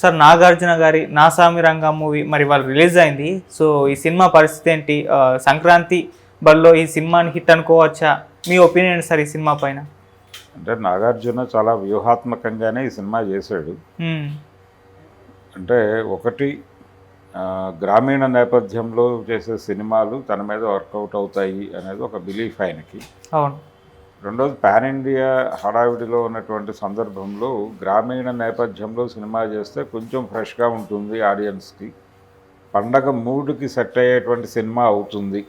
Sir Nagarjuna గారి నా సామి రంగం మూవీ మరి వాళ్ళు రిలీజ్ అయింది. సో ఈ సినిమా పరిస్థితి ఏంటి? సంక్రాంతి బరిలో ఈ సినిమాని హిట్ అనుకోవచ్చా? మీ ఒపీనియన్ సార్ ఈ సినిమా పైన? అంటే నాగార్జున చాలా వ్యూహాత్మకంగానే ఈ సినిమా చేశాడు. అంటే ఒకటి గ్రామీణ నేపథ్యంలో చేసే సినిమాలు తన మీద వర్కౌట్ అవుతాయి అనేది ఒక బిలీఫ్ ఆయనకి. అవును. రెండోది పాన్ ఇండియా హడావిడిలో ఉన్నటువంటి సందర్భంలో గ్రామీణ నేపథ్యంలో సినిమా చేస్తే కొంచెం ఫ్రెష్గా ఉంటుంది, ఆడియన్స్కి పండగ మూడ్కి సెట్ అయ్యేటువంటి సినిమా అవుతుంది,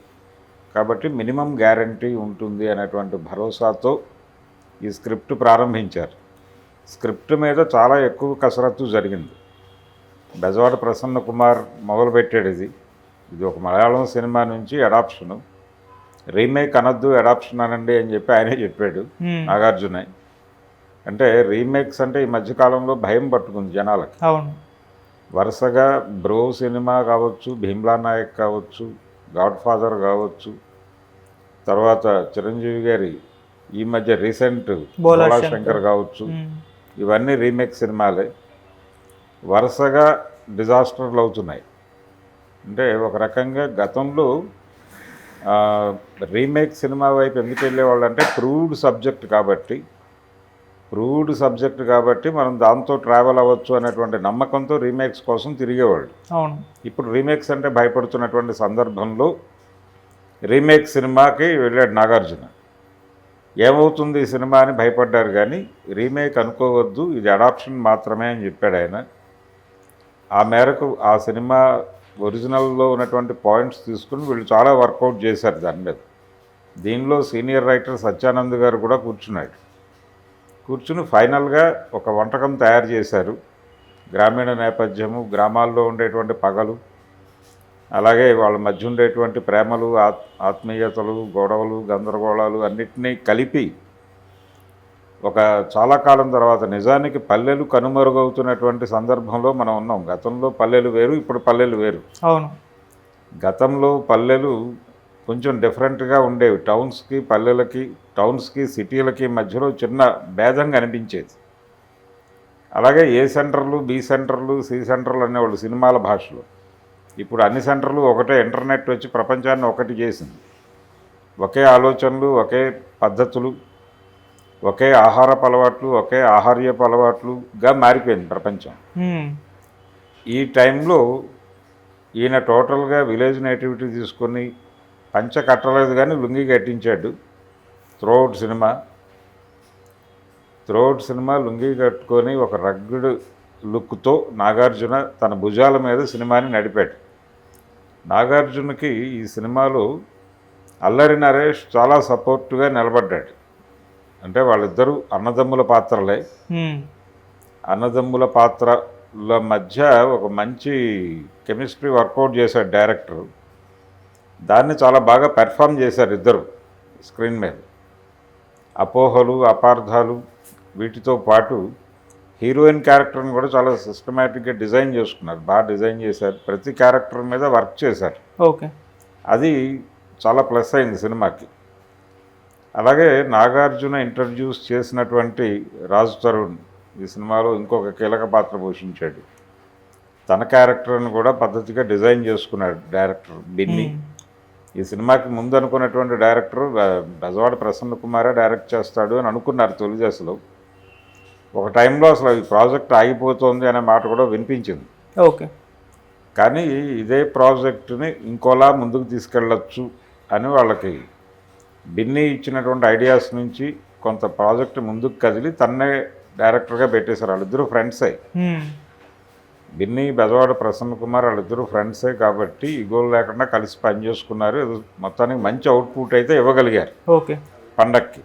కాబట్టి మినిమం గ్యారంటీ ఉంటుంది అనేటువంటి భరోసాతో ఈ స్క్రిప్ట్ ప్రారంభించారు. స్క్రిప్ట్ మీద చాలా ఎక్కువ కసరత్తు జరిగింది. బెజవాడ ప్రసన్న కుమార్ మొదలుపెట్టాడు. ఇది ఒక మలయాళం సినిమా నుంచి అడాప్షను. రీమేక్ అనద్దు, అడాప్షన్ అనండి అని చెప్పి ఆయనే చెప్పాడు నాగార్జున. అంటే రీమేక్స్ అంటే ఈ మధ్యకాలంలో భయం పట్టుకుంది జనాలకి. అవును. వరుసగా బ్రో సినిమా కావచ్చు, భీమ్లా నాయక్ కావచ్చు, గాడ్ ఫాదర్ కావచ్చు, తర్వాత చిరంజీవి గారి ఈ మధ్య రీసెంట్ బోలా శంకర్ కావచ్చు, ఇవన్నీ రీమేక్ సినిమాలే. వరుసగా డిజాస్టర్లు అవుతున్నాయి. అంటే ఒక రకంగా గతంలో రీమేక్ సినిమా వైపు ఎందుకు వెళ్ళేవాళ్ళు అంటే ప్రూవ్డ్ సబ్జెక్ట్ కాబట్టి మనం దాంతో ట్రావెల్ అవ్వచ్చు అనేటువంటి నమ్మకంతో రీమేక్స్ కోసం తిరిగేవాళ్ళు. అవును. ఇప్పుడు రీమేక్స్ అంటే భయపడుతున్నటువంటి సందర్భంలో రీమేక్ సినిమాకి వెళ్ళాడు నాగార్జున. ఏమవుతుంది ఈ సినిమా అని భయపడ్డారు, కానీ రీమేక్ అనుకోవద్దు, ఇది అడాప్షన్ మాత్రమే అని చెప్పాడు ఆయన. ఆ మేరకు ఆ సినిమా ఒరిజినల్లో ఉన్నటువంటి పాయింట్స్ తీసుకుని వీళ్ళు చాలా వర్కౌట్ చేశారు దాని మీద. దీనిలో సీనియర్ రైటర్ సత్యానంద్ గారు కూడా కూర్చుని ఫైనల్గా ఒక వంటకం తయారు చేశారు. గ్రామీణ నేపథ్యము, గ్రామాల్లో ఉండేటువంటి పగలు, అలాగే వాళ్ళ మధ్య ఉండేటువంటి ప్రేమలు, ఆత్మీయతలు, గొడవలు, గందరగోళాలు అన్నిటినీ కలిపి ఒక చాలా కాలం తర్వాత నిజానికి పల్లెలు కనుమరుగవుతున్నటువంటి సందర్భంలో మనం ఉన్నాం. గతంలో పల్లెలు వేరు, ఇప్పుడు పల్లెలు వేరు. అవును. గతంలో పల్లెలు కొంచెం డిఫరెంట్గా ఉండేవి. టౌన్స్కి సిటీలకి మధ్యలో చిన్న భేదం కనిపించేది. అలాగే ఏ సెంటర్లు, బి సెంటర్లు, సి సెంటర్లు అనేవాళ్ళు సినిమాల భాషలో. ఇప్పుడు అన్ని సెంటర్లు ఒకటే. ఇంటర్నెట్ వచ్చి ప్రపంచాన్ని ఒకటి చేసింది. ఒకే ఆలోచనలు, ఒకే పద్ధతులు, ఒకే ఆహారపు అలవాట్లు, ఒకే ఆహార్యపు అలవాట్లుగా మారిపోయింది ప్రపంచం. ఈ టైంలో ఈయన టోటల్గా విలేజ్ నేటివిటీ తీసుకొని పంచ కట్టలేదు కానీ లుంగి కట్టించాడు. త్రోఅవుట్ సినిమా లుంగి కట్టుకొని ఒక రగ్గుడు లుక్తో నాగార్జున తన భుజాల మీద సినిమాని నడిపాడు. నాగార్జునకి ఈ సినిమాలో అల్లరి నరేష్ చాలా సపోర్టుగా నిలబడ్డాడు. అంటే వాళ్ళిద్దరూ అన్నదమ్ముల పాత్రలే. అన్నదమ్ముల పాత్రల మధ్య ఒక మంచి కెమిస్ట్రీ వర్కౌట్ చేశాడు డైరెక్టరు. దాన్ని చాలా బాగా పెర్ఫామ్ చేశారు ఇద్దరు స్క్రీన్ మీద. అపోహలు, అపార్థాలు వీటితో పాటు హీరోయిన్ క్యారెక్టర్ని కూడా చాలా సిస్టమేటిక్గా డిజైన్ చేసుకున్నారు. బాగా డిజైన్ చేశారు. ప్రతి క్యారెక్టర్ మీద వర్క్ చేశారు. ఓకే. అది చాలా ప్లస్ అయింది సినిమాకి. అలాగే నాగార్జున ఇంట్రడ్యూస్ చేసినటువంటి రాజు తరుణ్ ఈ సినిమాలో ఇంకొక కీలక పాత్ర పోషించాడు. తన క్యారెక్టర్ని కూడా పద్ధతిగా డిజైన్ చేసుకున్నాడు డైరెక్టర్ బిన్ని. ఈ సినిమాకి ముందు అనుకున్నటువంటి డైరెక్టర్ బెజవాడ ప్రసన్న కుమారే డైరెక్ట్ చేస్తాడు అని అనుకున్నారు తొలి దశలో. ఒక టైంలో అసలు ఈ ప్రాజెక్ట్ ఆగిపోతుంది అనే మాట కూడా వినిపించింది. ఓకే. కానీ ఇదే ప్రాజెక్టుని ఇంకోలా ముందుకు తీసుకెళ్ళచ్చు అని వాళ్ళకి బిన్నీ ఇచ్చినటువంటి ఐడియాస్ నుంచి కొంత ప్రాజెక్ట్ ముందుకు కదిలి తన్నే డైరెక్టర్గా పెట్టేశారు. వాళ్ళిద్దరూ ఫ్రెండ్సే. బిన్నీ, బెజవాడ ప్రసన్న కుమార్ వాళ్ళిద్దరూ ఫ్రెండ్సే కాబట్టి ఈగోలు లేకుండా కలిసి పనిచేసుకున్నారు. మొత్తానికి మంచి అవుట్పుట్ అయితే ఇవ్వగలిగారు ఓకే పండక్కి.